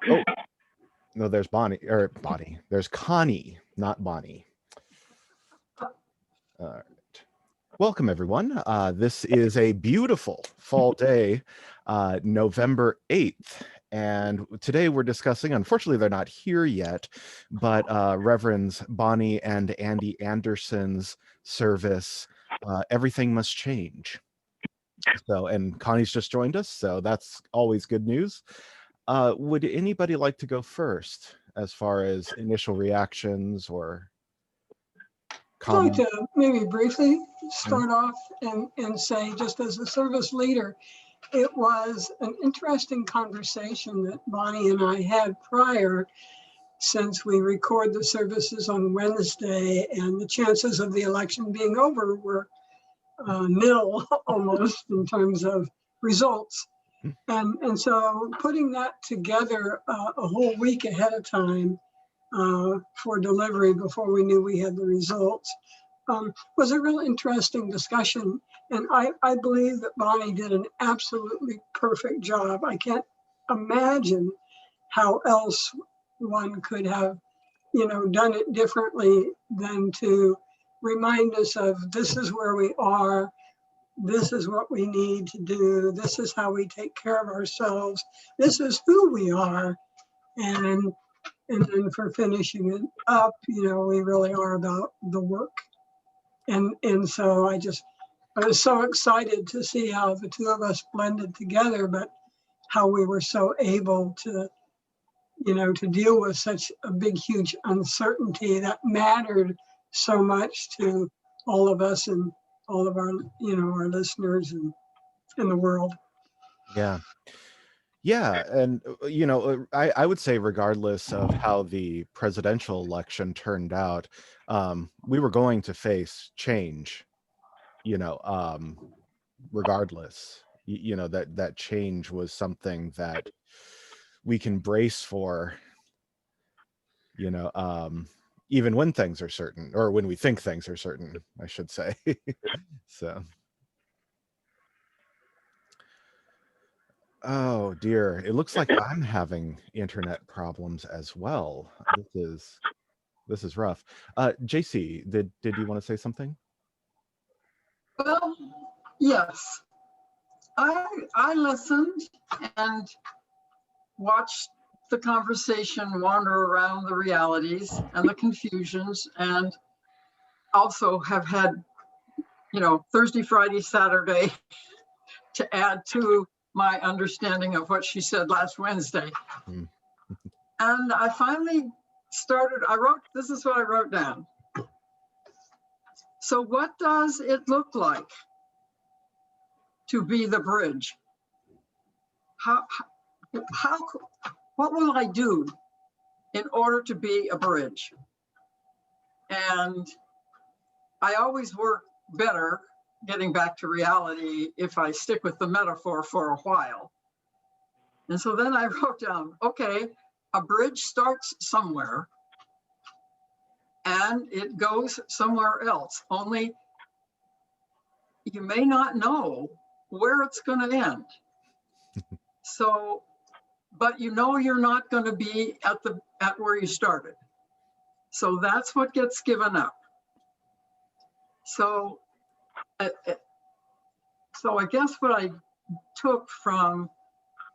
Oh, no, there's Bonnie. There's Connie, not Bonnie. All right. Welcome, everyone. This is a beautiful fall day, November 8th. And today we're discussing, unfortunately, they're not here yet, but Reverends Bonnie and Andy Anderson's service, Everything Must Change. So, and Connie's just joined us, so that's always good news. Would anybody like to go first as far as initial reactions or I'd like comments? to maybe briefly start off and say, just as a service leader, it was an interesting conversation that Bonnie and I had prior, since we record the services on Wednesday and the chances of the election being over were nil almost in terms of results. And so putting that together a whole week ahead of time for delivery before we knew we had the results was a real interesting discussion. And I believe that Bonnie did an absolutely perfect job. I can't imagine how else one could have, done it differently than to remind us of this is where we are, this is what we need to do, this is how we take care of ourselves, this is who we are. And then for finishing it up, we really are about the work. And so I was so excited to see how the two of us blended together, but how we were so able to, to deal with such a big, huge uncertainty that mattered so much to all of us and all of our, our listeners and in the world. Yeah. Yeah, and I would say regardless of how the presidential election turned out, we were going to face change, regardless. That change was something that we can brace for, even when things are certain, or when we think things are certain, I should say. So. Oh dear, it looks like I'm having internet problems as well. This is rough. JC, did you want to say something? Well, yes. I listened and watched the conversation wander around the realities and the confusions, and also have had, Thursday, Friday, Saturday to add to my understanding of what she said last Wednesday. Mm. And I finally this is what I wrote down. So what does it look like to be the bridge? What will I do in order to be a bridge? And I always work better, getting back to reality, if I stick with the metaphor for a while. And so then I wrote down, okay, a bridge starts somewhere and it goes somewhere else, only you may not know where it's going to end. So, but you're not going to be at where you started. So that's what gets given up. So I guess what I took from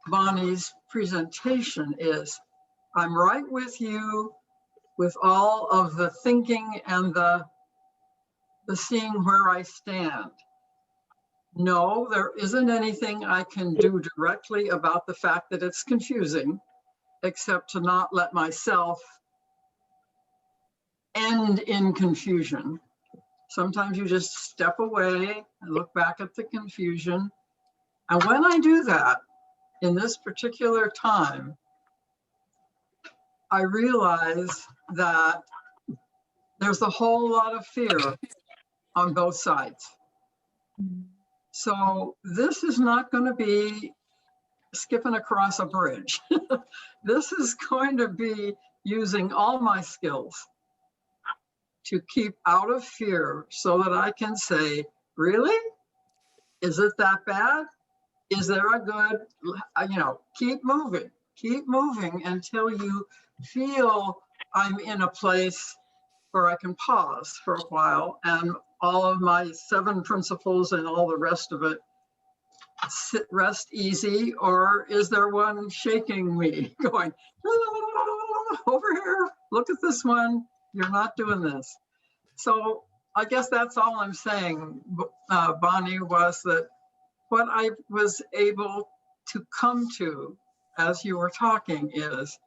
Bonnie's presentation is, I'm right with you with all of the thinking and the seeing where I stand. No, there isn't anything I can do directly about the fact that it's confusing, except to not let myself end in confusion. Sometimes you just step away and look back at the confusion. And when I do that, in this particular time, I realize that there's a whole lot of fear on both sides. So this is not going to be skipping across a bridge. This is going to be using all my skills to keep out of fear so that I can say, really? Is it that bad? Is there a good, keep moving. keep moving until you feel I'm in a place where I can pause for a while, and all of my 7 principles and all the rest of it sit, rest easy, or is there one shaking me going, over here, look at this one, you're not doing this. So I guess that's all I'm saying, Bonnie, was that what I was able to come to as you were talking is,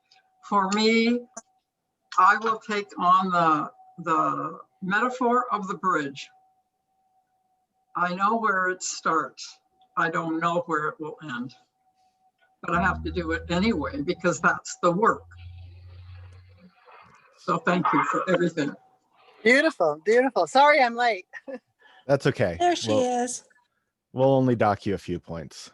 for me, I will take on the metaphor of the bridge. I know where it starts. I don't know where it will end, but I have to do it anyway because that's the work. So thank you for everything. Beautiful, beautiful. Sorry I'm late. That's okay. There she is. We'll only dock you a few points.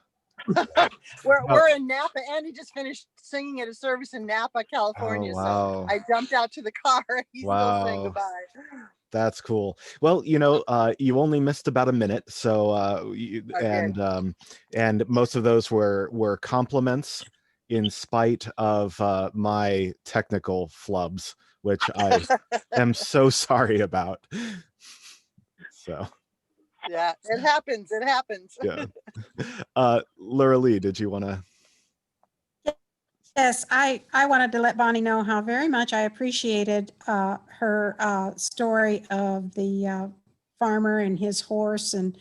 We're in Napa. Andy just finished singing at a service in Napa, California. Oh, wow. So I jumped out to the car. He's still saying Wow. goodbye. That's cool. Well, you only missed about a minute, so and most of those were compliments in spite of my technical flubs, which I am so sorry about. So Yeah, it happens. It happens. yeah. Laura Lee, did you want to? Yes, I wanted to let Bonnie know how very much I appreciated her story of the farmer and his horse and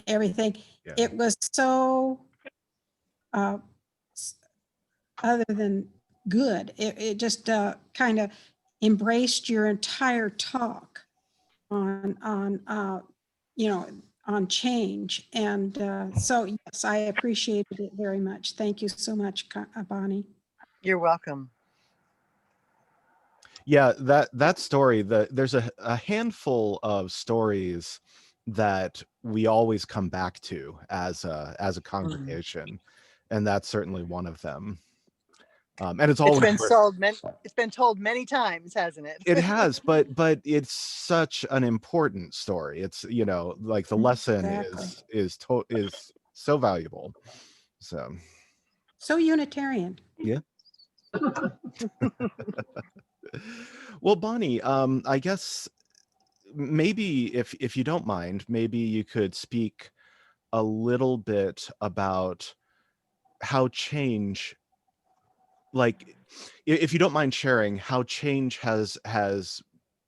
everything. Yeah. It was so other than good. It just kind of embraced your entire talk on on change. And so, yes, I appreciated it very much. Thank you so much, Bonnie. You're welcome. Yeah, that story, there's a handful of stories that we always come back to as a congregation, and that's certainly one of them. And it's been told many times, hasn't it? It has, but it's such an important story. It's like the lesson is so valuable. So Unitarian. yeah. Well, Bonnie, I guess maybe if you don't mind, maybe you could speak a little bit about how change, like if you don't mind sharing how change has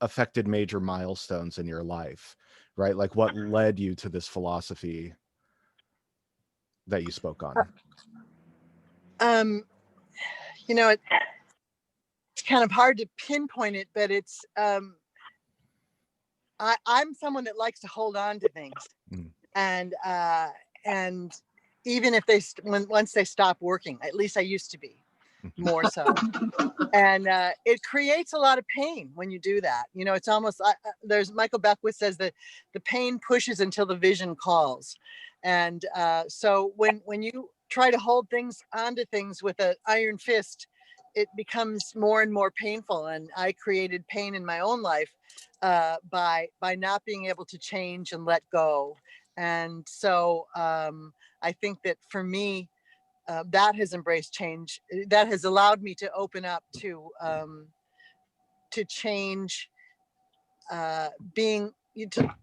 affected major milestones in your life, right? Like what led you to this philosophy that you spoke on. It's kind of hard to pinpoint it, but it's I'm someone that likes to hold on to things, and even if once they stop working, at least I used to be more so, and it creates a lot of pain when you do that. It's almost there's Michael Beckwith says that the pain pushes until the vision calls, and so when you try to hold things onto things with an iron fist, it becomes more and more painful. And I created pain in my own life by not being able to change and let go. And so I think that for me, that has embraced change. That has allowed me to open up to change, to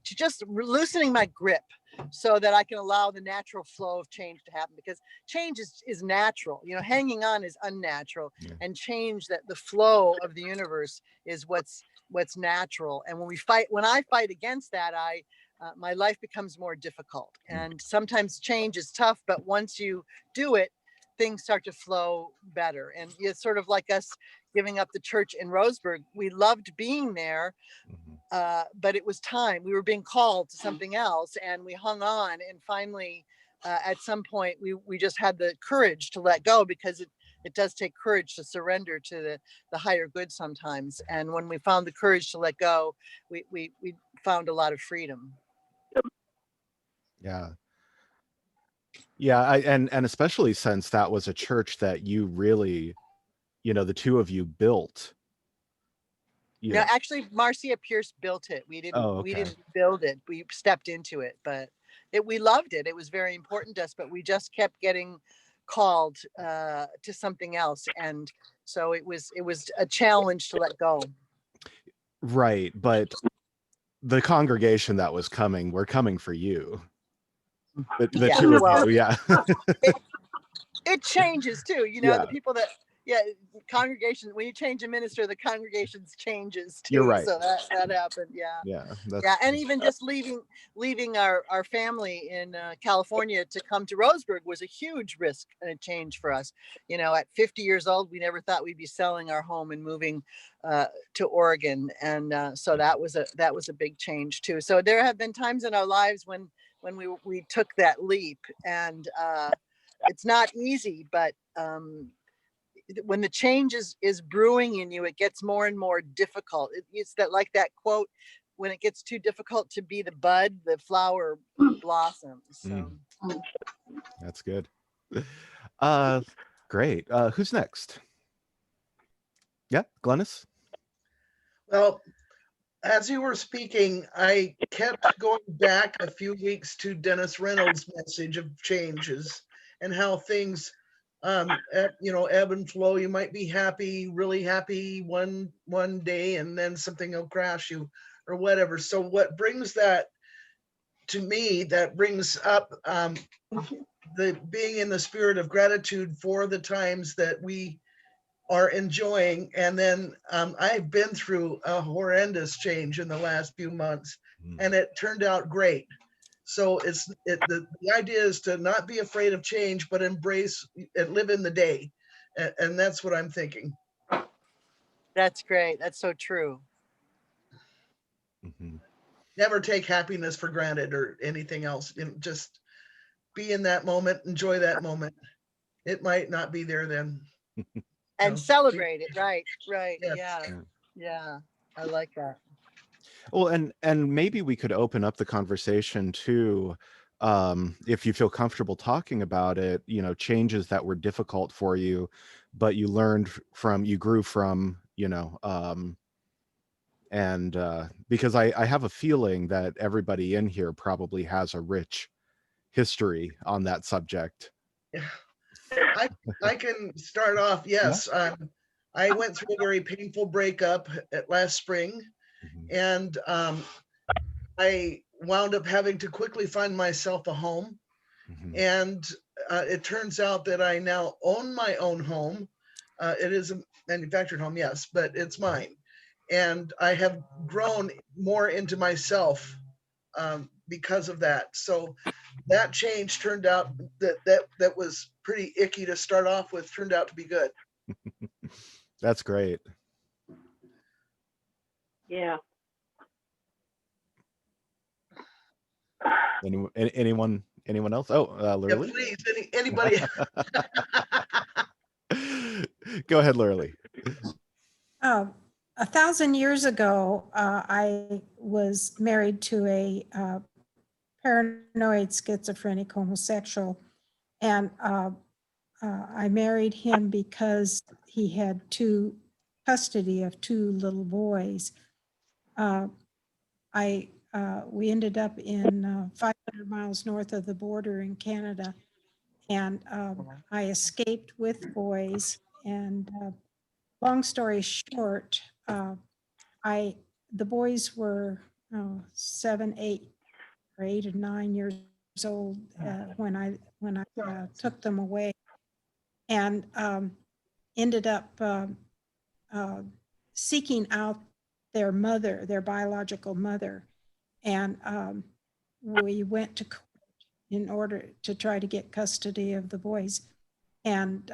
just loosening my grip, so that I can allow the natural flow of change to happen, because change is natural. Hanging on is unnatural, and change, that the flow of the universe is what's natural. And when I fight against that, my life becomes more difficult. And sometimes change is tough, but once you do it, things start to flow better. And it's sort of like us giving up the church in Roseburg. We loved being there, but it was time. We were being called to something else, and we hung on. And finally, at some point, we just had the courage to let go, because it does take courage to surrender to the higher good sometimes. And when we found the courage to let go, we found a lot of freedom. Yeah, and especially since that was a church that you really, the two of you built. No, actually, Marcia Pierce built it. We didn't build it. We stepped into it, but we loved it. It was very important to us, but we just kept getting called to something else. And so it was a challenge to let go. Right. But the congregation that was coming, were coming for you. The Yeah, two of well, you, yeah. it changes too, you know, Yeah. the people that, yeah, congregation, when you change a minister, the congregations changes too. You're right. So that happened. Yeah. Yeah. Yeah. And even just leaving our family in California to come to Roseburg was a huge risk and a change for us. You know, at 50 years old, we never thought we'd be selling our home and moving to Oregon. And so that was a big change too. So there have been times in our lives when we took that leap, and it's not easy, but when the change is brewing in you, it gets more and more difficult. It's that, like that quote, when it gets too difficult to be the bud, the flower blossoms. So. That's good. Great. Who's next? Yeah, Glennis. Well, as you were speaking, I kept going back a few weeks to Dennis Reynolds' message of changes and how things, ebb and flow. You might be happy, really happy one day, and then something will crash you or whatever. So what brings that to me, that brings up the being in the spirit of gratitude for the times that we are enjoying. And then I've been through a horrendous change in the last few months, and it turned out great. So the idea is to not be afraid of change, but embrace and live in the day. And that's what I'm thinking. That's great. That's so true. Mm-hmm. Never take happiness for granted or anything else. Just be in that moment, enjoy that moment. It might not be there then. And celebrate it. Right. Yes. Yeah. I like that. Well, and maybe we could open up the conversation to, if you feel comfortable talking about it, changes that were difficult for you, but you grew from, and because I have a feeling that everybody in here probably has a rich history on that subject. I can start off. Yes. I went through a very painful breakup last spring, and I wound up having to quickly find myself a home. And it turns out that I now own my own home. It is a manufactured home, yes, but it's mine. And I have grown more into myself because of that. So that change turned out that was pretty icky to start off with, turned out to be good. That's great. Yeah. Anyone else? Oh, Lurley. Yeah, please, anybody. Go ahead, Lurley. 1,000 years ago, I was married to a paranoid schizophrenic homosexual, and I married him because he had custody of 2 little boys. We ended up in 500 miles north of the border in Canada, and I escaped with boys. And long story short, the boys were 7, 8, or 8 or 9 years old when I took them away, and ended up seeking out their mother, their biological mother. And we went to court in order to try to get custody of the boys. And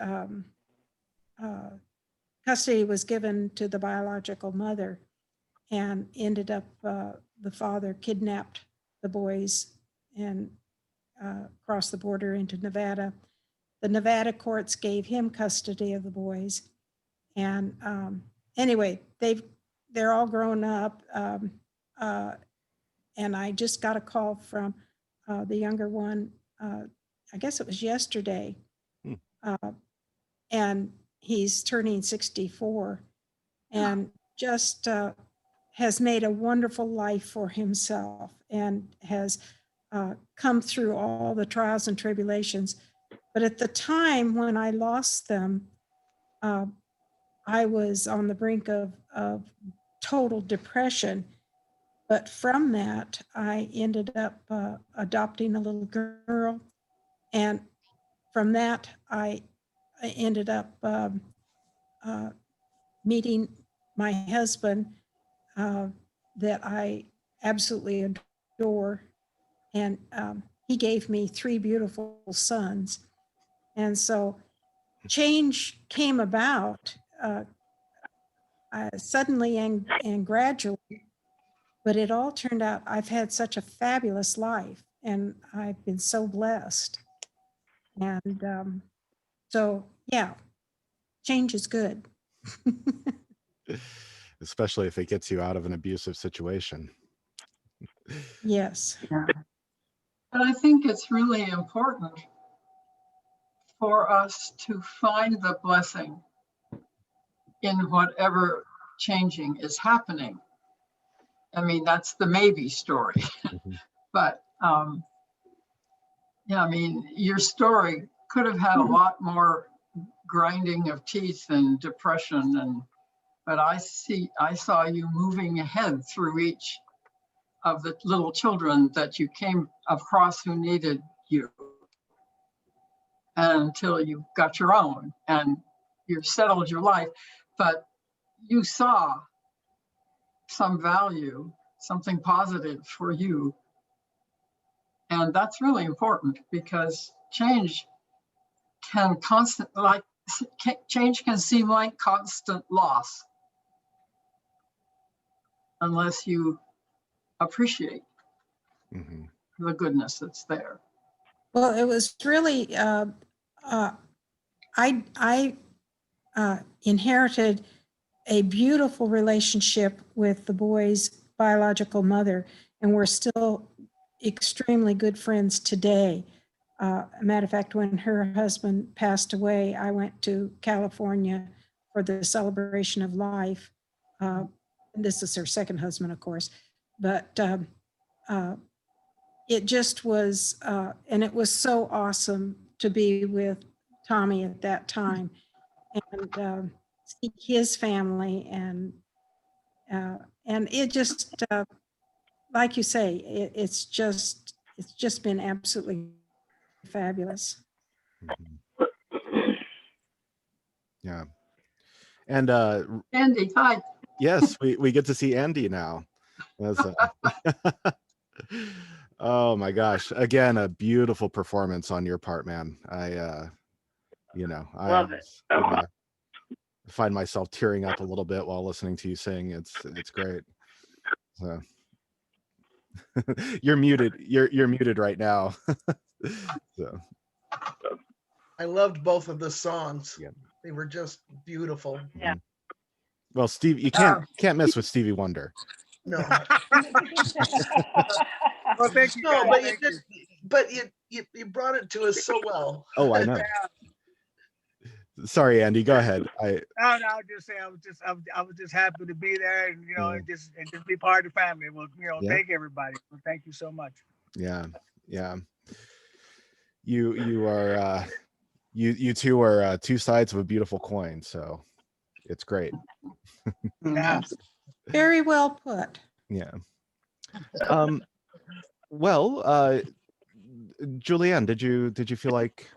custody was given to the biological mother, and ended up the father kidnapped the boys and crossed the border into Nevada. The Nevada courts gave him custody of the boys. And anyway, they're all grown up. And I just got a call from the younger one, I guess it was yesterday. And he's turning 64, and just has made a wonderful life for himself, and has come through all the trials and tribulations But at the time when I lost them, I was on the brink of total depression. But from that, I ended up adopting a little girl. And from that, I ended up meeting my husband that I absolutely adore. And he gave me 3 beautiful sons. And so change came about suddenly and gradually, but it all turned out I've had such a fabulous life and I've been so blessed. And so, yeah, change is good. Especially if it gets you out of an abusive situation. Yes. But I think it's really important for us to find the blessing in whatever changing is happening. I mean, that's the maybe story. Mhm. But yeah, I mean, your story could have had a lot more grinding of teeth and depression, but I saw you moving ahead through each of the little children that you came across who needed you until you got your own and you settled your life. But you saw some value, something positive for you. And that's really important because change can change can seem like constant loss unless you appreciate Mhm. the goodness that's there. Well, it was really, I inherited a beautiful relationship with the boy's biological mother, and we're still extremely good friends today. A matter of fact, when her husband passed away, I went to California for the celebration of life. This is her second husband, of course, but it just was, and it was so awesome to be with Tommy at that time and see his family and it just, like you say, it's just been absolutely fabulous. Mhm. Yeah. And Andy, hi. yes, we get to see Andy now. That's, oh my gosh. Again, a beautiful performance on your part, man. I Love it. yeah, find myself tearing up a little bit while listening to you sing. It's great. So you're muted. You're muted right now. So I loved both of the songs. Yeah. They were just beautiful. Yeah. Well, Steve, you can't mess with Stevie Wonder. No, Well, thank you, no, guys. but you Thank you. just, but you brought it to us so well. Oh, I know. Sorry, Andy, go ahead. No, I was just saying, I was just happy to be there, and Yeah. and just be part of the family. Well, Yeah. thank everybody. Well, thank you so much. Yeah. You are you two are two sides of a beautiful coin, so it's great. Yeah. Very well put. Yeah. Well, Julianne, did you feel like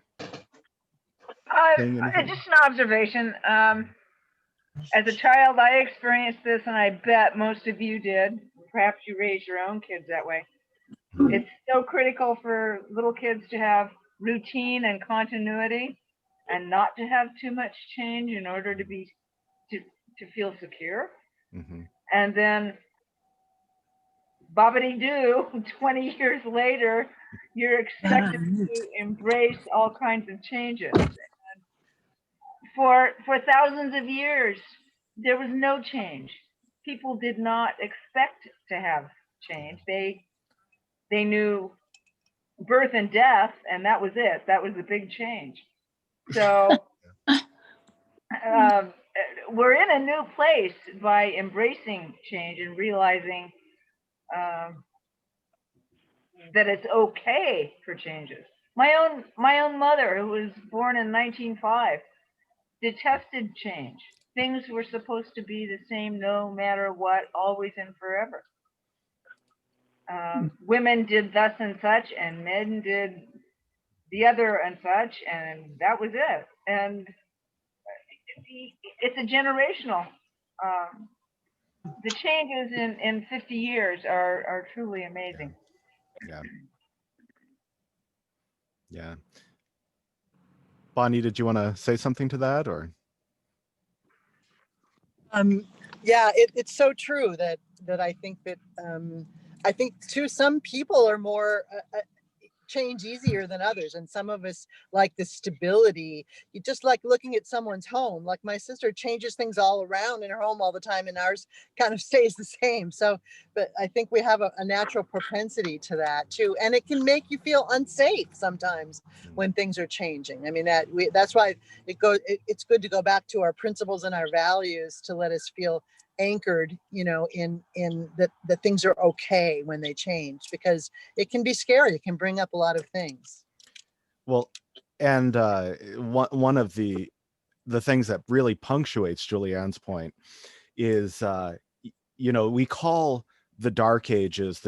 saying anything? Just an observation. As a child, I experienced this, and I bet most of you did. Perhaps you raised your own kids that way. It's so critical for little kids to have routine and continuity, and not to have too much change in order to feel secure. Mm-hmm. And then, bobbity-doo, 20 years later, you're expected to embrace all kinds of changes. For thousands of years, there was no change. People did not expect to have change. They knew birth and death, and that was it. That was the big change. So we're in a new place by embracing change and realizing that it's okay for changes. My own mother, who was born in 1905, detested change. Things were supposed to be the same no matter what, always and forever. Women did thus and such, and men did the other and such, and that was it. And it's a generational. The changes in 50 years are truly amazing. Yeah. Yeah. Bonnie, did you want to say something to that, or? Yeah, it's so true that I think that I think too, some people are more change easier than others, and some of us like the stability. You just like looking at someone's home. Like my sister changes things all around in her home all the time, and ours kind of stays the same. So, but I think we have a natural propensity to that too, and it can make you feel unsafe sometimes when things are changing. I mean, that's why it's good to go back to our principles and our values to let us feel anchored, you know, in that things are okay when they change, because it can be scary. It can bring up a lot of things. Well, and one of the things that really punctuates Julianne's point is, you know, we call the Dark Ages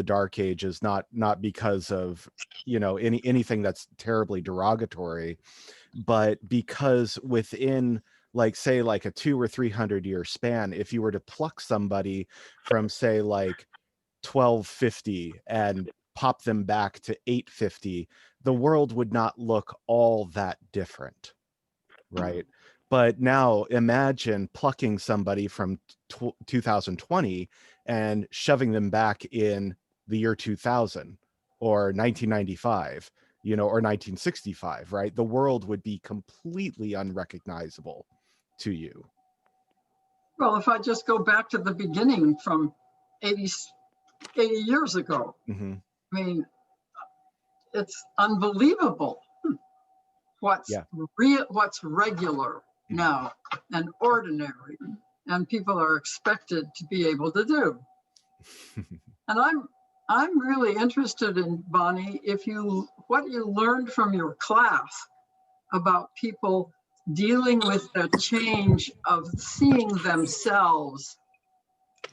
not because of, you know, anything that's terribly derogatory, but because within, like, say, like a 200 or 300 year span, if you were to pluck somebody from, say, like 1250 and pop them back to 850, the world would not look all that different, right? But now imagine plucking somebody from 2020 and shoving them back in the year 2000 or 1995, you know, or 1965, right? The world would be completely unrecognizable to you. Well, if I just go back to the beginning from 80 years ago, Mm-hmm. I mean, it's unbelievable what's real, what's regular now and ordinary, and people are expected to be able to do. And I'm really interested in, Bonnie, what you learned from your class about people dealing with the change of seeing themselves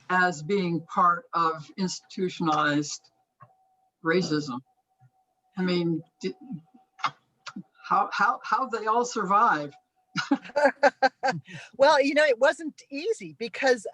as being part of institutionalized racism. I mean, how they all survive. Well, you know, it wasn't easy because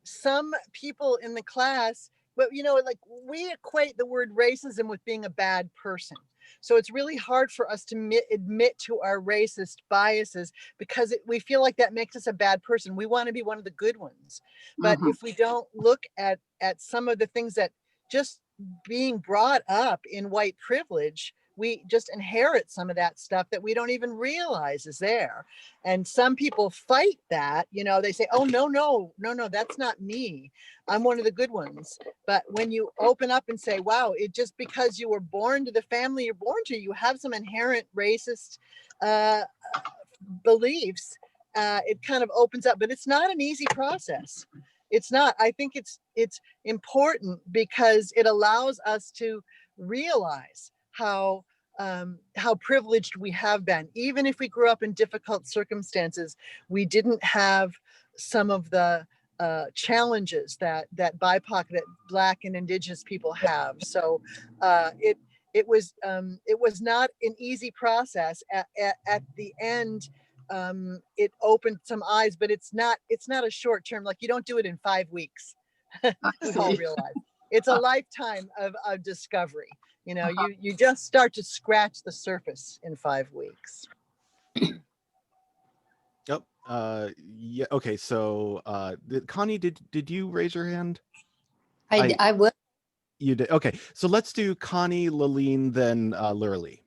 some people in the class, but you know, like we equate the word racism with being a bad person. So it's really hard for us to admit to our racist biases because we feel like that makes us a bad person. We want to be one of the good ones. But if we don't look at some of the things that just being brought up in white privilege, we just inherit some of that stuff that we don't even realize is there. And some people fight that, you know, they say, oh, no, that's not me. I'm one of the good ones. But when you open up and say, wow, it just because you were born to the family you're born to, you have some inherent racist beliefs, it kind of opens up, but it's not an easy process. It's not. I think it's important because it allows us to realize how privileged we have been. Even if we grew up in difficult circumstances, we didn't have some of the challenges that BIPOC, that Black and Indigenous people have. So it was not an easy process. At the end, it opened some eyes, but it's not a short term. Like you don't do it in 5 weeks. We all realize it's a lifetime of discovery. You know, you just start to scratch the surface in 5 weeks. Yep. Yeah. Okay. So, Connie, did you raise your hand? I will. You did. Okay. So let's do Connie, Laleen, then Lurley.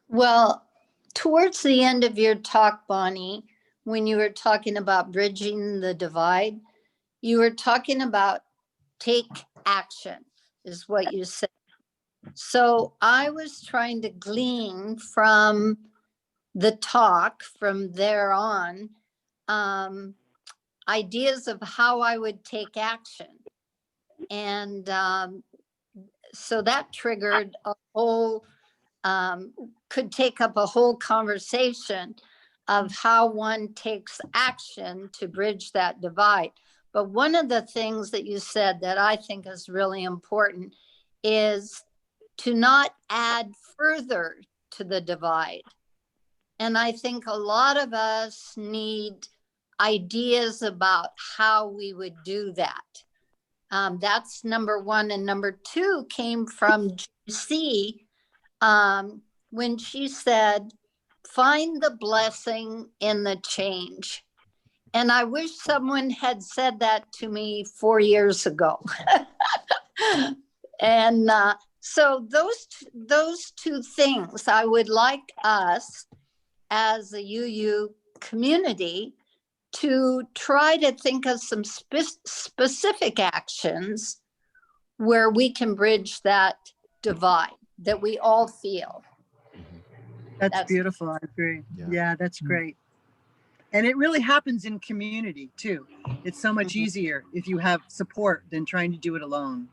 Well, towards the end of your talk, Bonnie, when you were talking about bridging the divide, you were talking about take action, is what you said. So I was trying to glean from the talk from there on, ideas of how I would take action. And so that triggered a whole, could take up a whole conversation of how one takes action to bridge that divide. But one of the things that you said that I think is really important is to not add further to the divide. And I think a lot of us need ideas about how we would do that. That's number one. And number two came from GC when she said, find the blessing in the change. And I wish someone had said that to me 4 years ago. And so those two things, I would like us as a UU community to try to think of some specific actions where we can bridge that divide that we all feel. That's beautiful. I agree. Yeah, that's great. And it really happens in community too. It's so much easier if you have support than trying to do it alone.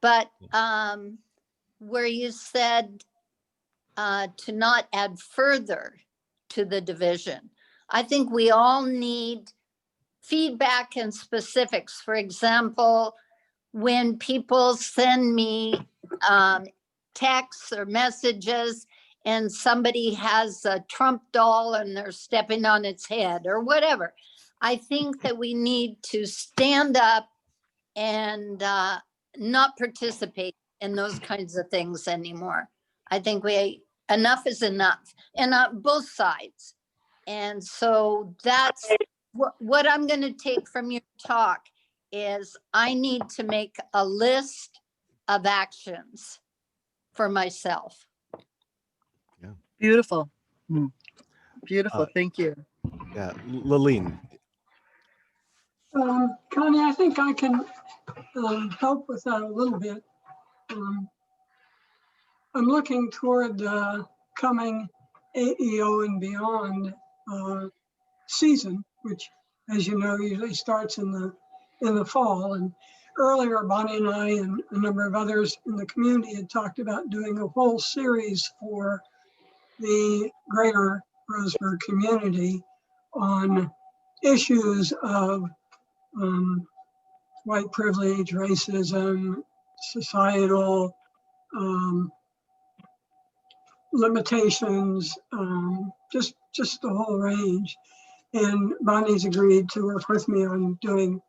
But where you said to not add further to the division, I think we all need feedback and specifics. For example, when people send me texts or messages and somebody has a Trump doll and they're stepping on its head or whatever, I think that we need to stand up and not participate in those kinds of things anymore. I think enough is enough, and on both sides. And so that's what I'm going to take from your talk is I need to make a list of actions for myself. Yeah. Beautiful. Beautiful. Thank you. Yeah. Laleen. Connie, I think I can help with that a little bit. I'm looking toward the coming AEO and beyond season, which, as you know, usually starts in the fall. And earlier, Bonnie and I and a number of others in the community had talked about doing a whole series for the greater Roseburg community on issues of white privilege, racism, societal limitations, just the whole range. And Bonnie's agreed to work with me on doing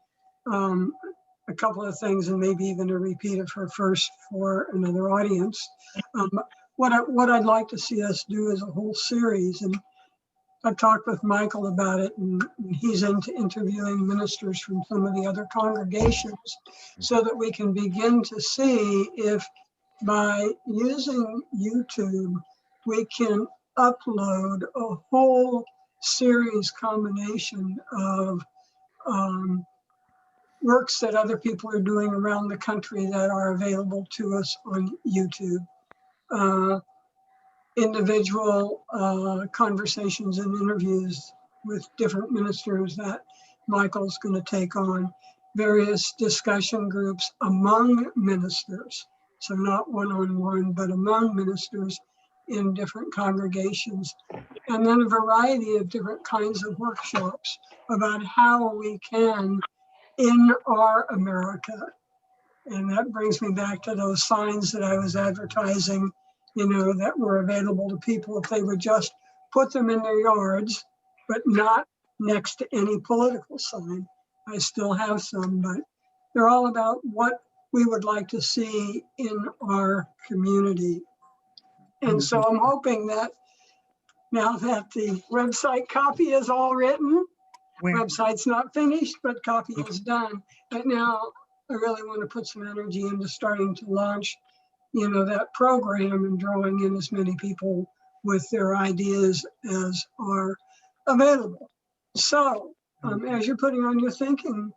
a couple of things and maybe even a repeat of her first for another audience. What I'd like to see us do is a whole series, and I've talked with Michael about it, and he's into interviewing ministers from some of the other congregations so that we can begin to see if by using YouTube, we can upload a whole series combination of works that other people are doing around the country that are available to us on YouTube. Individual conversations and interviews with different ministers that Michael's going to take on, various discussion groups among ministers. So not one-on-one, but among ministers in different congregations. And then a variety of different kinds of workshops about how we can, in our America, and that brings me back to those signs that I was advertising, that were available to people if they would just put them in their yards, but not next to any political sign. I still have some, but they're all about what we would like to see in our community. And so I'm hoping that now that the website copy is all written, website's not finished, but copy is done. But now I really want to put some energy into starting to launch, that program and drawing in as many people with their ideas as are available. So as you're putting on your thinking,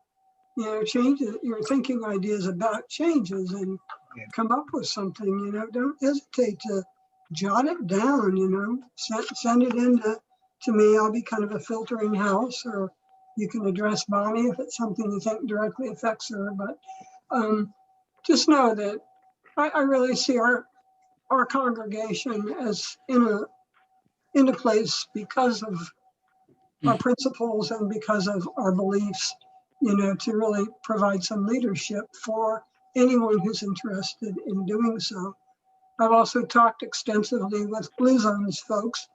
changes, you're thinking ideas about changes and come up with something, don't hesitate to jot it down, send it in to me. I'll be kind of a filtering house, or you can address Bonnie if it's something you think directly affects her. But just know that I really see our congregation as in a place because of our principles and because of our beliefs, to really provide some leadership for anyone who's interested in doing so. I've also talked extensively with Blue Zones folks.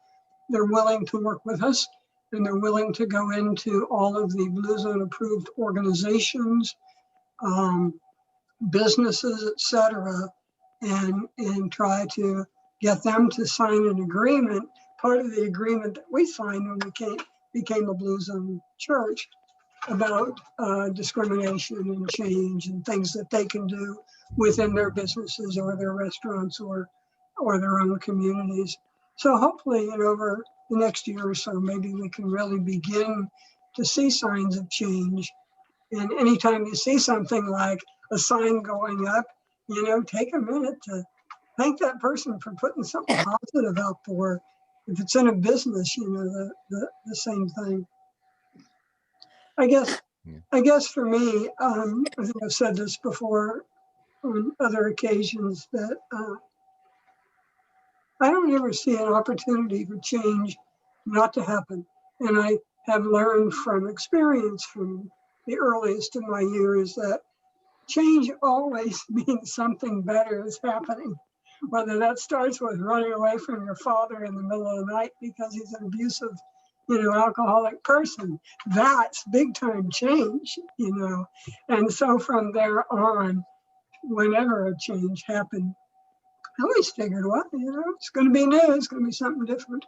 They're willing to work with us, and they're willing to go into all of the Blue Zone approved organizations, businesses, et cetera, and try to get them to sign an agreement. Part of the agreement that we signed when we became a Blue Zone church about discrimination and change and things that they can do within their businesses or their restaurants or their own communities. So hopefully, over the next year or so, maybe we can really begin to see signs of change. And anytime you see something like a sign going up, take a minute to thank that person for putting something positive up, or if it's in a business, the same thing. I guess for me, I think I've said this before on other occasions, that I don't ever see an opportunity for change not to happen. And I have learned from experience from the earliest of my years that change always means something better is happening. Whether that starts with running away from your father in the middle of the night because he's an abusive, alcoholic person, that's big time change, And so from there on, whenever a change happened, I always figured, well, it's going to be new, it's going to be something different.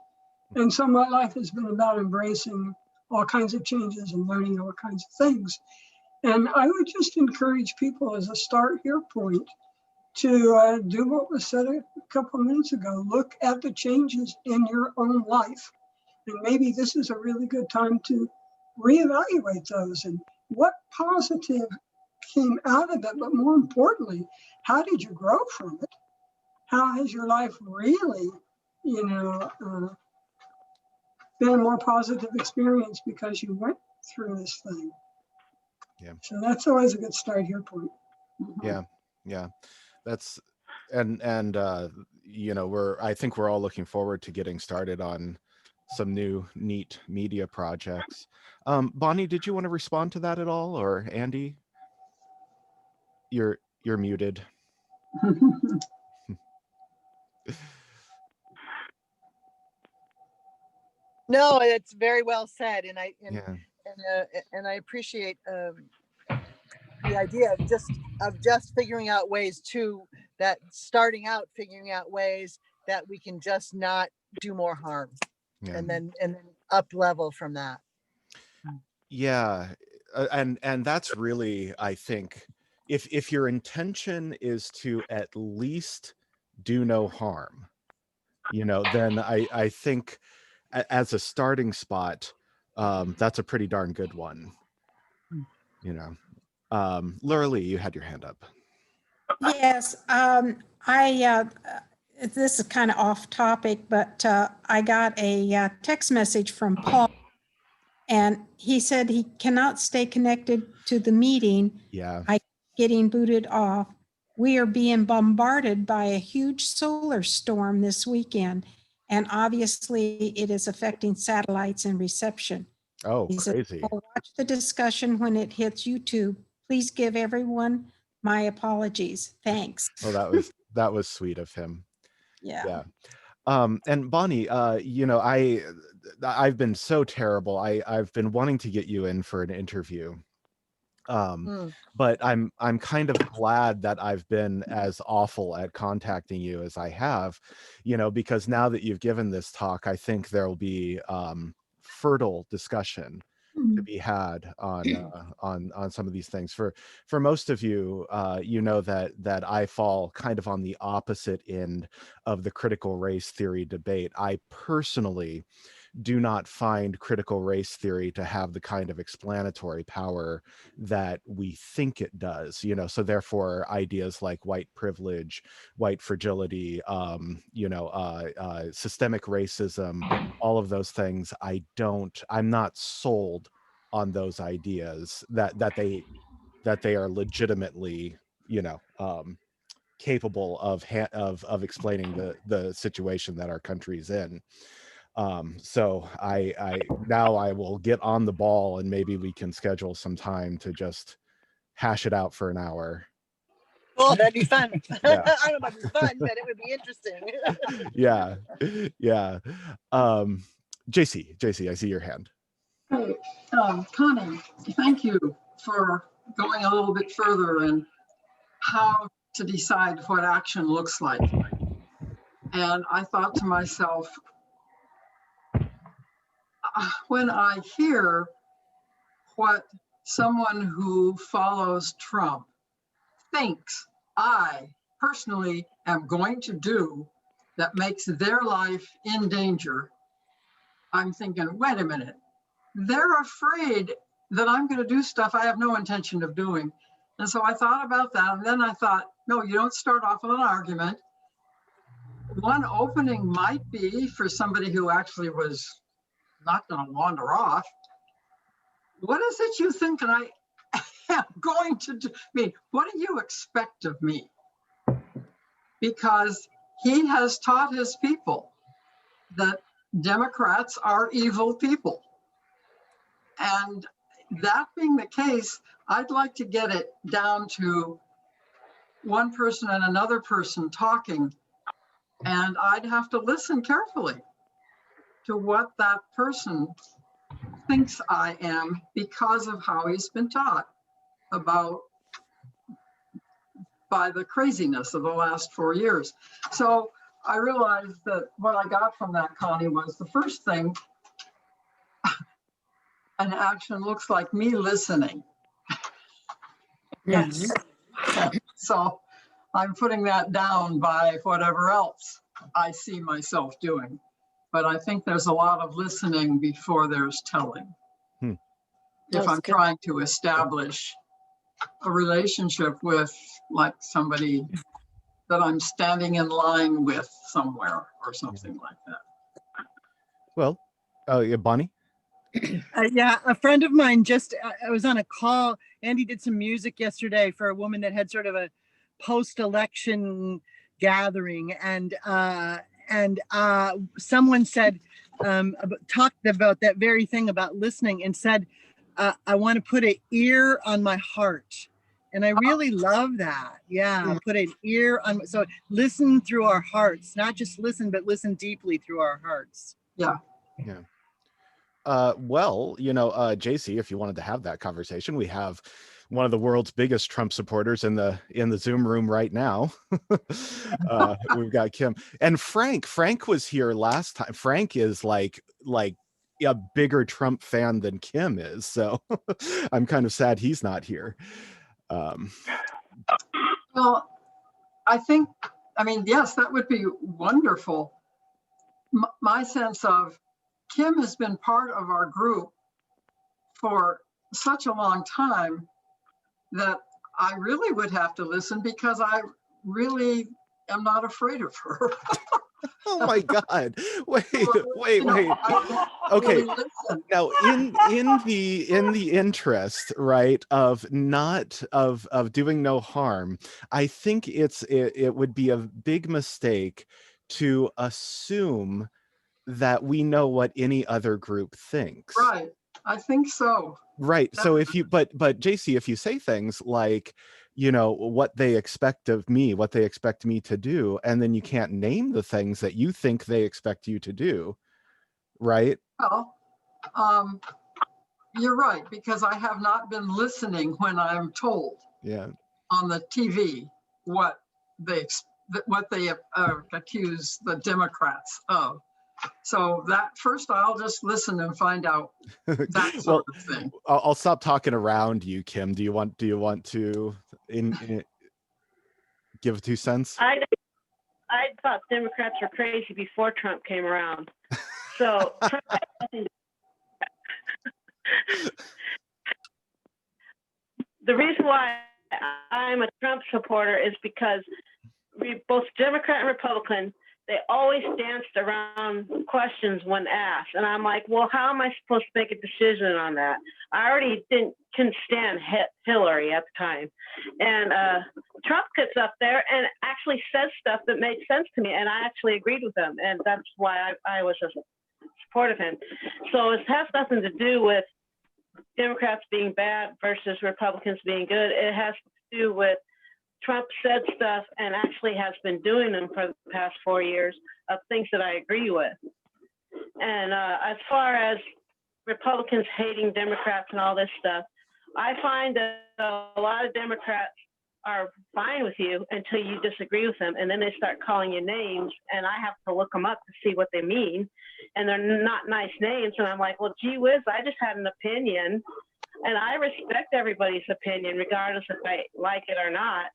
And so my life has been about embracing all kinds of changes and learning all kinds of things. And I would just encourage people as a start here point to do what was said a couple of minutes ago. Look at the changes in your own life. And maybe this is a really good time to reevaluate those and what positive came out of it. But more importantly, how did you grow from it? How has your life really, been a more positive experience because you went through this thing? Yeah. So that's always a good start here point. Yeah. That's, and I think we're all looking forward to getting started on some new neat media projects. Bonnie, did you want to respond to that at all, or Andy? You're muted. No, it's very well said, and I appreciate the idea of just figuring out ways figuring out ways that we can just not do more harm, and then up level from that. Yeah, and that's really, I think, if your intention is to at least do no harm, then I think as a starting spot, that's a pretty darn good one. Laura Lee, you had your hand up. Yes, this is kind of off topic, but I got a text message from Paul, and he said he cannot stay connected to the meeting. Yeah. Getting booted off. We are being bombarded by a huge solar storm this weekend, and obviously it is affecting satellites and reception. Oh, He said, crazy. "I'll watch the discussion when it hits YouTube. Please give everyone my apologies. Thanks." Oh, that was sweet of him. Yeah. And Bonnie, I've been so terrible. I've been wanting to get you in for an interview. But I'm kind of glad that I've been as awful at contacting you as I have, because now that you've given this talk, I think there'll be fertile discussion to be had on some of these things. For most of you, that I fall kind of on the opposite end of the critical race theory debate. I personally do not find critical race theory to have the kind of explanatory power that we think it does, so therefore ideas like white privilege, white fragility, systemic racism, all of those things, I'm not sold on those ideas that they are legitimately capable of explaining the situation that our country's in. So I now I will get on the ball, and maybe we can schedule some time to just hash it out for an hour. Oh, that'd be fun. Yeah. I don't know if it'd be fun, but it would be interesting. Yeah. JC, I see your hand. Hey, Connie, thank you for going a little bit further in how to decide what action looks like. And I thought to myself, when I hear what someone who follows Trump thinks I personally am going to do that makes their life in danger, I'm thinking, wait a minute, they're afraid that I'm going to do stuff I have no intention of doing. And so I thought about that. And then I thought, no, you don't start off with an argument. One opening might be for somebody who actually was not going to wander off. What is it you think I am going to do? I mean, what do you expect of me? Because he has taught his people that Democrats are evil people. And that being the case, I'd like to get it down to one person and another person talking, and I'd have to listen carefully to what that person thinks I am because of how he's been taught about by the craziness of the last 4 years. So I realized that what I got from that, Connie, was the first thing, an action looks like me listening. Yes. So I'm putting that down by whatever else I see myself doing. But I think there's a lot of listening before there's telling. If That's I'm good. trying to establish a relationship with like somebody that I'm standing in line with somewhere or something like that. Well, yeah, Bonnie. Yeah, a friend of mine just, I was on a call. Andy did some music yesterday for a woman that had sort of a post-election gathering, and someone said, talked about that very thing about listening, and said, I want to put an ear on my heart. And I really love that. Yeah, put an ear on, so listen through our hearts, not just listen, but listen deeply through our hearts. Yeah. Yeah. Well, JC, if you wanted to have that conversation, we have one of the world's biggest Trump supporters in the Zoom room right now. We've got Kim and Frank. Frank was here last time. Frank is like a bigger Trump fan than Kim is. So I'm kind of sad he's not here. Well, I mean, yes, that would be wonderful. My sense of Kim has been part of our group for such a long time that I really would have to listen because I really am not afraid of her. Oh my God. Wait. Okay. Now in the interest, right, of doing no harm, I think it would be a big mistake to assume that we know what any other group thinks. Right. I think so. Right. So if you, but JC, if you say things like, what they expect of me, what they expect me to do, and then you can't name the things that you think they expect you to do, right? Well, you're right, because I have not been listening when I'm told on the TV what they accuse the Democrats of. So that first, I'll just listen and find out that sort of thing. I'll stop talking around you, Kim. Do you want to give 2 cents? I thought Democrats were crazy before Trump came around. So Trump had nothing to... The reason why I'm a Trump supporter is because both Democrat and Republican, they always danced around questions when asked. And I'm like, well, how am I supposed to make a decision on that? I already couldn't stand Hillary at the time. And Trump gets up there and actually says stuff that made sense to me. And I actually agreed with him. And that's why I was a supportive of him. So it has nothing to do with Democrats being bad versus Republicans being good. It has to do with Trump said stuff and actually has been doing them for the past 4 years of things that I agree with. And as far as Republicans hating Democrats and all this stuff, I find that a lot of Democrats are fine with you until you disagree with them. And then they start calling you names and I have to look them up to see what they mean. And they're not nice names. And I'm like, well, gee whiz, I just had an opinion. And I respect everybody's opinion, regardless if I like it or not,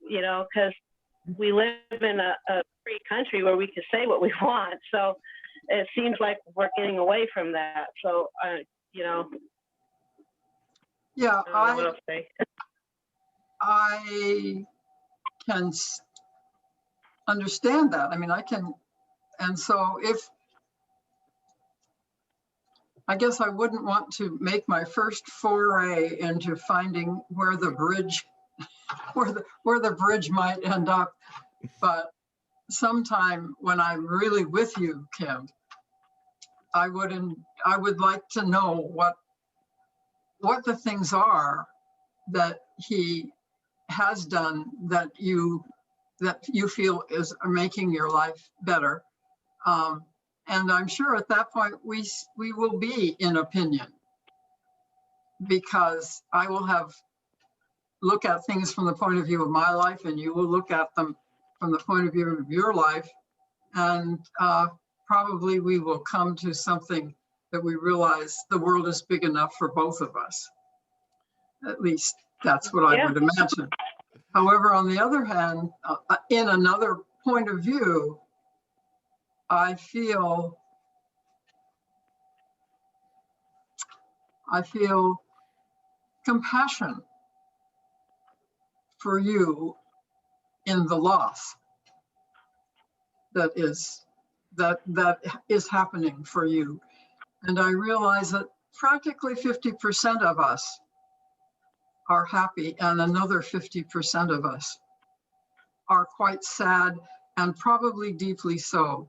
you know, because we live in a free country where we can say what we want. So it seems like we're getting away from that. So, you know. Yeah, I don't know what else to say. I can understand that. I mean, and so I guess I wouldn't want to make my first foray into finding where the bridge, where the bridge might end up. But sometime when I'm really with you, Kim, I would like to know what the things are that he has done that you feel are making your life better. And I'm sure at that point we will be in opinion, because I will have look at things from the point of view of my life and you will look at them from the point of view of your life. And probably we will come to something that we realize the world is big enough for both of us. At least that's what I would imagine. However, on the other hand, in another point of view, I feel compassion for you in the loss that is happening for you. And I realize that practically 50% of us are happy and another 50% of us are quite sad, and probably deeply so,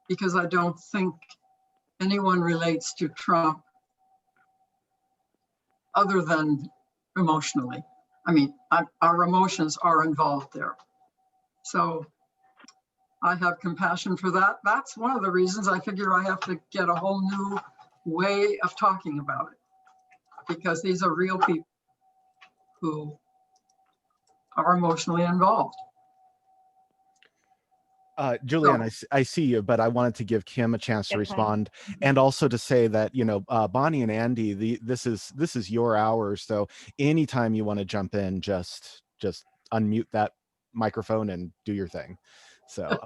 because I don't think anyone relates to Trump other than emotionally. I mean, our emotions are involved there. So I have compassion for that. That's one of the reasons I figure I have to get a whole new way of talking about it, because these are real people who are emotionally involved. Julianne, I see you, but I wanted to give Kim a chance to respond, and also to say that, you know, Bonnie and Andy, this is your hour, so anytime you want to jump in, just unmute that microphone and do your thing. So,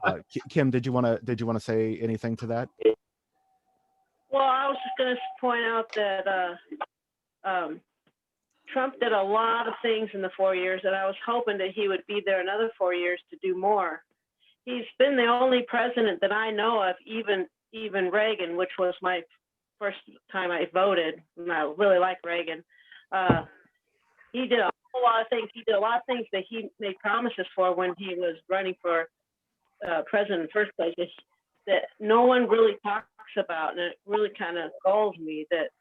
Kim, did you want to say anything to that? Well, I was just going to point out that Trump did a lot of things in the 4 years, and I was hoping that he would be there another 4 years to do more. He's been the only president that I know of, even Reagan, which was my first time I voted, and I really like Reagan. He did a whole lot of things. He did a lot of things that he made promises for when he was running for president in the first place that no one really talks about, and it really kind of galls me that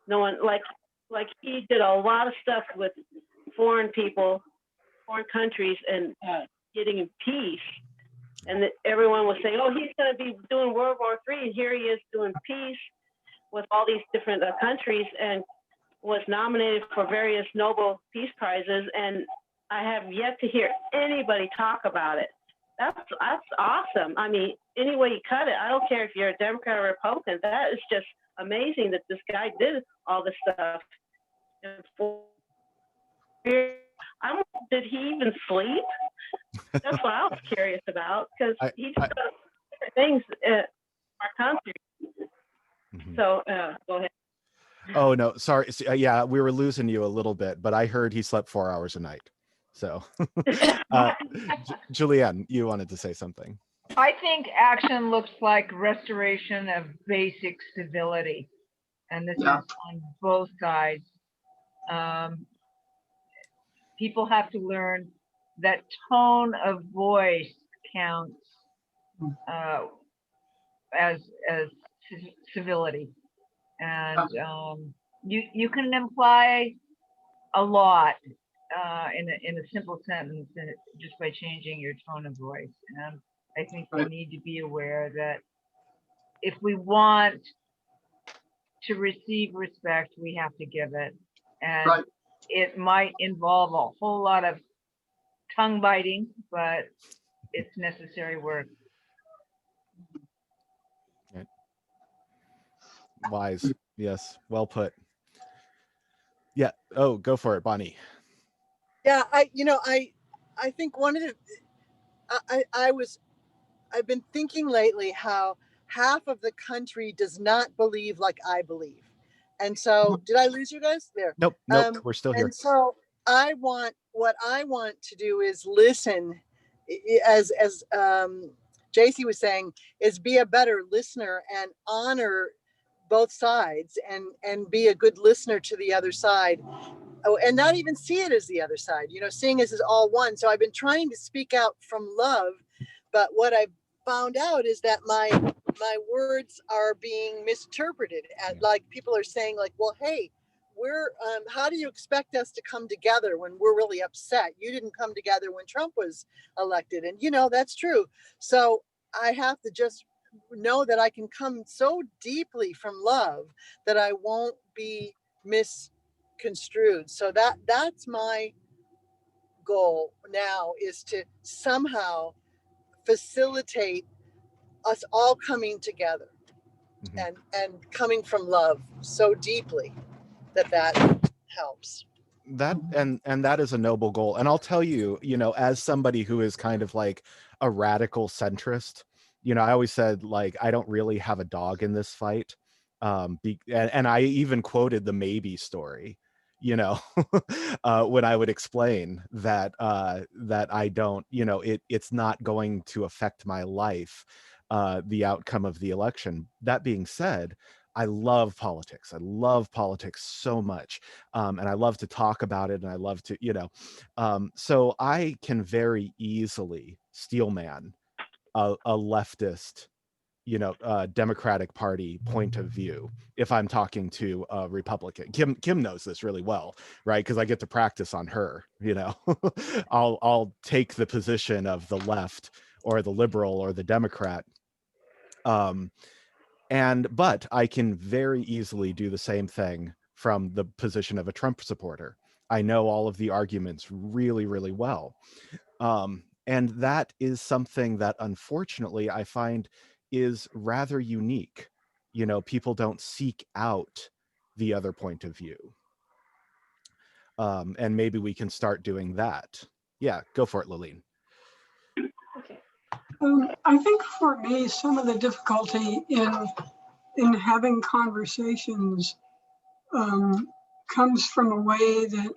no one, like he did a lot of stuff with foreign people, foreign countries, and getting peace. And that everyone was saying, oh, he's going to be doing World War III, and here he is doing peace with all these different countries, and was nominated for various Nobel Peace Prizes, and I have yet to hear anybody talk about it. That's awesome. I mean, any way you cut it, I don't care if you're a Democrat or Republican, that is just amazing that this guy did all this stuff. Did he even sleep? That's what I was curious about, because he does different things in our country. So go ahead. Oh, no, sorry. Yeah, we were losing you a little bit, but I heard he slept 4 hours a night. So, Julianne, you wanted to say something. I think action looks like restoration of basic civility. And this Yeah. is on both sides. People have to learn that tone of voice counts as civility. And you can imply a lot in a simple sentence just by changing your tone of voice. And I think we need to be aware that if we want to receive respect, we have to give it. And it might involve a whole lot of tongue biting, but it's necessary work. Wise. Yes. Well put. Yeah. Oh, go for it, Bonnie. Yeah, I think one of the, I've been thinking lately how half of the country does not believe like I believe. And so, did I lose you guys there? Nope. We're still here. And so what I want to do is listen, as JC was saying, is be a better listener and honor both sides and be a good listener to the other side. Oh, and not even see it as the other side, seeing as is all one. So I've been trying to speak out from love, but what I've found out is that my words are being misinterpreted. Like people are saying, like, well, hey, we're how do you expect us to come together when we're really upset? You didn't come together when Trump was elected, and that's true. So I have to just know that I can come so deeply from love that I won't be misconstrued. So that's my goal now, is to somehow facilitate us all coming together and coming from love so deeply that helps. That and that is a noble goal. And I'll tell you, as somebody who is kind of like a radical centrist, I always said, like, I don't really have a dog in this fight. And I even quoted the maybe story, when I would explain that I don't, it's not going to affect my life, the outcome of the election. That being said, I love politics. I love politics so much. And I love to talk about it. And I love to, so I can very easily steelman a leftist, Democratic Party point of view if I'm talking to a Republican. Kim knows this really well, right? Because I get to practice on her. I'll take the position of the left or the liberal or the Democrat, but I can very easily do the same thing from the position of a Trump supporter. I know all of the arguments really, really well, and that is something that unfortunately I find is rather unique. People don't seek out the other point of view. And maybe we can start doing that. Yeah, go for it, Laleen. I think for me, some of the difficulty in having conversations comes from a way that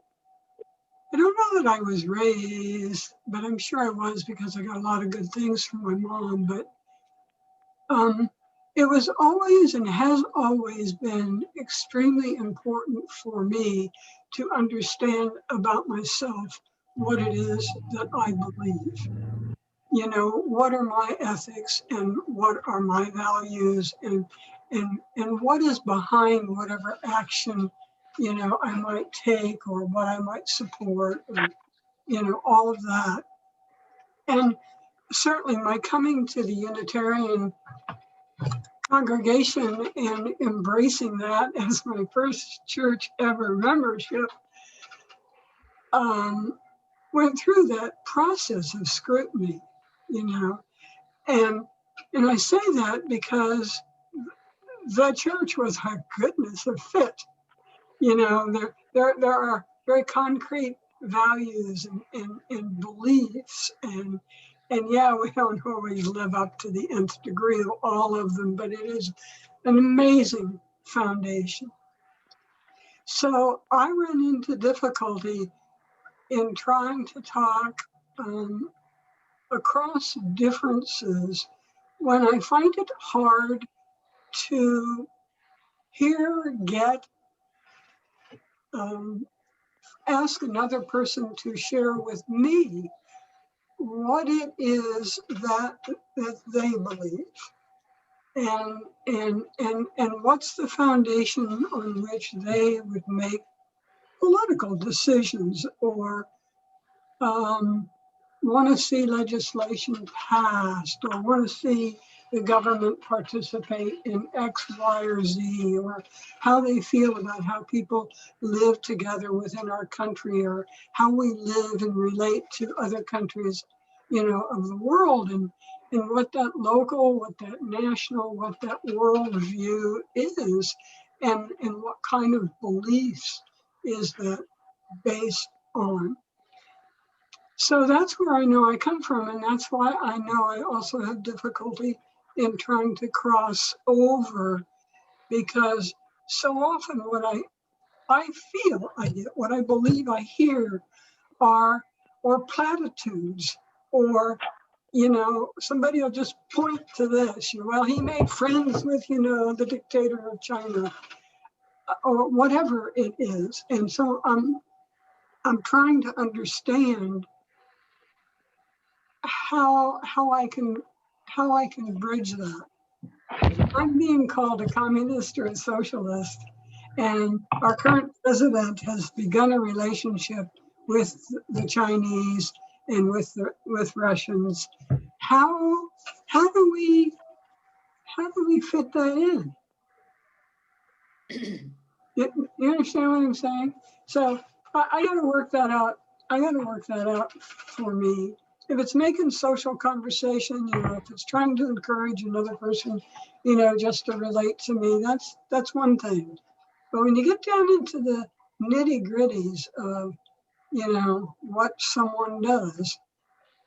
I don't know that I was raised, but I'm sure I was, because I got a lot of good things from my mom. But it was always and has always been extremely important for me to understand about myself what it is that I believe. What are my ethics and what are my values and what is behind whatever action, I might take or what I might support, or, all of that. And certainly my coming to the Unitarian congregation and embracing that as my first church ever membership went through that process of scrutiny, and I say that because the church was a goodness of fit. There are very concrete values and beliefs, and yeah, we don't always live up to the nth degree of all of them, but it is an amazing foundation. So I ran into difficulty in trying to talk across differences when I find it hard to ask another person to share with me what it is that they believe, and what's the foundation on which they would make political decisions, or want to see legislation passed, or want to see the government participate in X, Y, or Z, or how they feel about how people live together within our country, or how we live and relate to other countries, of the world, and what that local, what that national, what that world view is, and what kind of beliefs is that based on. So that's where I know I come from, and that's why I know I also have difficulty in trying to cross over, because so often what I feel I get, what I believe I hear are platitudes, or somebody will just point to this, well, he made friends with, the dictator of China, or whatever it is. And so I'm trying to understand how I can bridge that. I'm being called a communist or a socialist, and our current president has begun a relationship with the Chinese and with Russians. How do we fit that in? You understand what I'm saying? So I got to work that out. I got to work that out for me. If it's making social conversation, if it's trying to encourage another person, just to relate to me, that's one thing. But when you get down into the nitty gritties of, what someone does,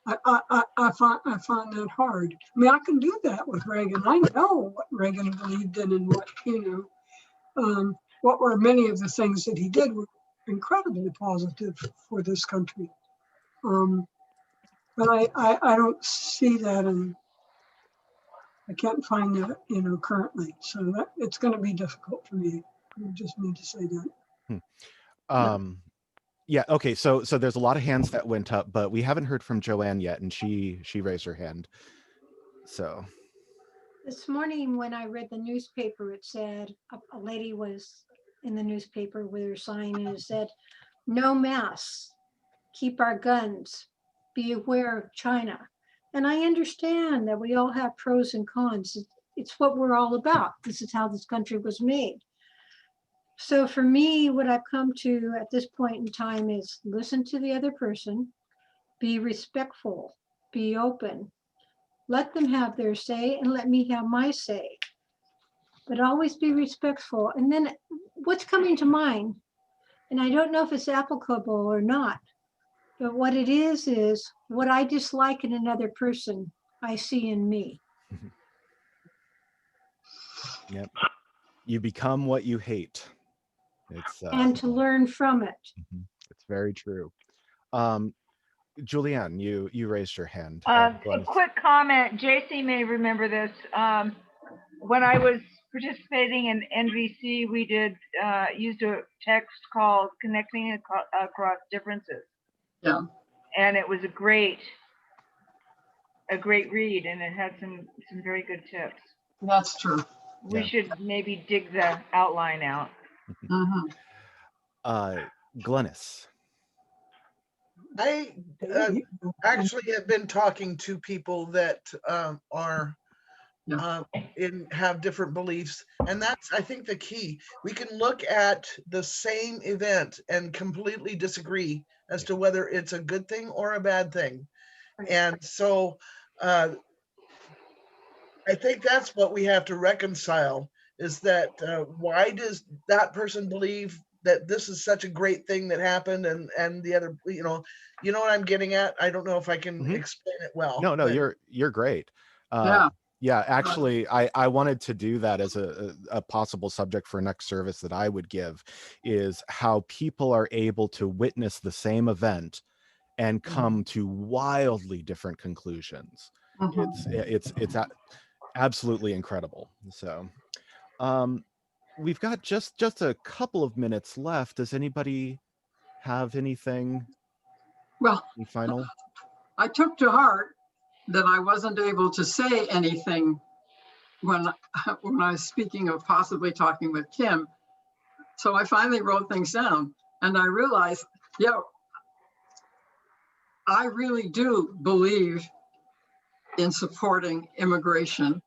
I find that hard. I mean, I can do that with Reagan. I know what Reagan believed in, and what were many of the things that he did were incredibly positive for this country. But I don't see that, and I can't find that, currently. So it's going to be difficult for me. I just need to say that. Yeah. Okay. So there's a lot of hands that went up, but we haven't heard from Joanne yet, and she raised her hand. So This morning when I read the newspaper, it said a lady was in the newspaper with her sign, and it said, "No masks, keep our guns, be aware of China." And I understand that we all have pros and cons. It's what we're all about. This is how this country was made. So for me, what I've come to at this point in time is listen to the other person, be respectful, be open, let them have their say, and let me have my say. But always be respectful. And then what's coming to mind, and I don't know if it's applicable or not, but what it is what I dislike in another person, I see in me. Yep. You become what you hate. It's and to learn from it. It's very true. Julianne, you raised your hand. A quick comment. JC may remember this. When I was participating in NVC, we used a text called Connecting Across Differences. Yeah. And it was a great read, and it had some very good tips. That's true. We should maybe dig the outline out. Glennis. I actually have been talking to people that have different beliefs, and that's, I think, the key. We can look at the same event and completely disagree as to whether it's a good thing or a bad thing. And so I think that's what we have to reconcile, is that why does that person believe that this is such a great thing that happened, and the other, you know what I'm getting at? I don't know if I can explain it well. No, you're great. Yeah, actually, I wanted to do that as a possible subject for next service that I would give, is how people are able to witness the same event and come to wildly different conclusions. It's absolutely incredible. So we've got just a couple of minutes left. Does anybody have anything? Well, Any final? I took to heart that I wasn't able to say anything when I was speaking of possibly talking with Kim. So I finally wrote things down and I realized, I really do believe in supporting immigration.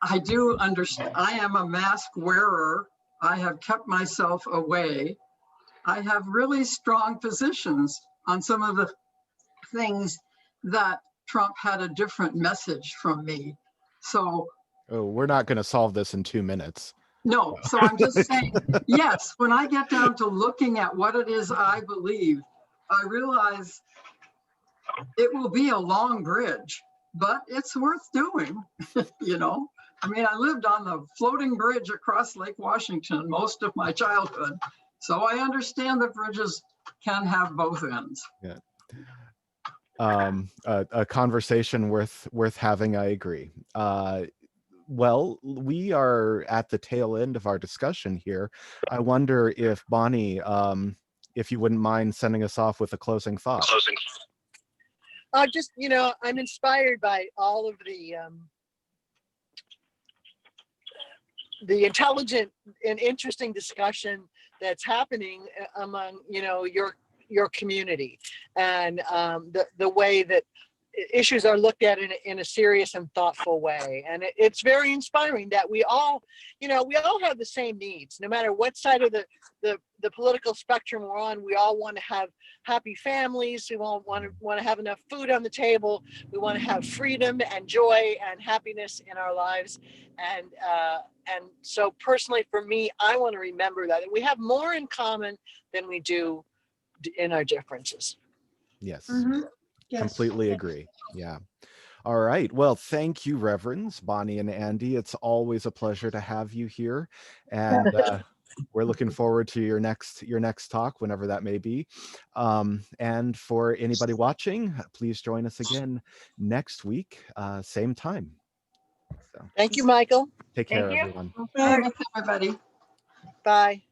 I do understand. I am a mask wearer. I have kept myself away. I have really strong positions on some of the things that Trump had a different message from me. So, oh, we're not going to solve this in 2 minutes. No, so I'm just saying, yes, when I get down to looking at what it is I believe, I realize it will be a long bridge, but it's worth doing, you know? I mean, I lived on the floating bridge across Lake Washington most of my childhood, so I understand that bridges can have both ends. Yeah. A conversation worth having, I agree. Well, we are at the tail end of our discussion here. I wonder if Bonnie, if you wouldn't mind sending us off with a closing thought. Just, you know, I'm inspired by all of the intelligent and interesting discussion that's happening among, you know, your community, and the way that issues are looked at in a serious and thoughtful way. And it's very inspiring that we all, you know, we all have the same needs, no matter what side of the political spectrum we're on. We all want to have happy families. We all want to have enough food on the table. We want to have freedom and joy and happiness in our lives. And so personally for me, I want to remember that we have more in common than we do in our differences. Yes. Yes. Completely agree. Yeah. All right. Well, thank you, Reverends Bonnie and Andy. It's always a pleasure to have you here, and we're looking forward to your next talk, whenever that may be. And for anybody watching, please join us again next week, same time. So, thank you, Michael. take care, Thank you. everyone. Thanks, everybody. Bye.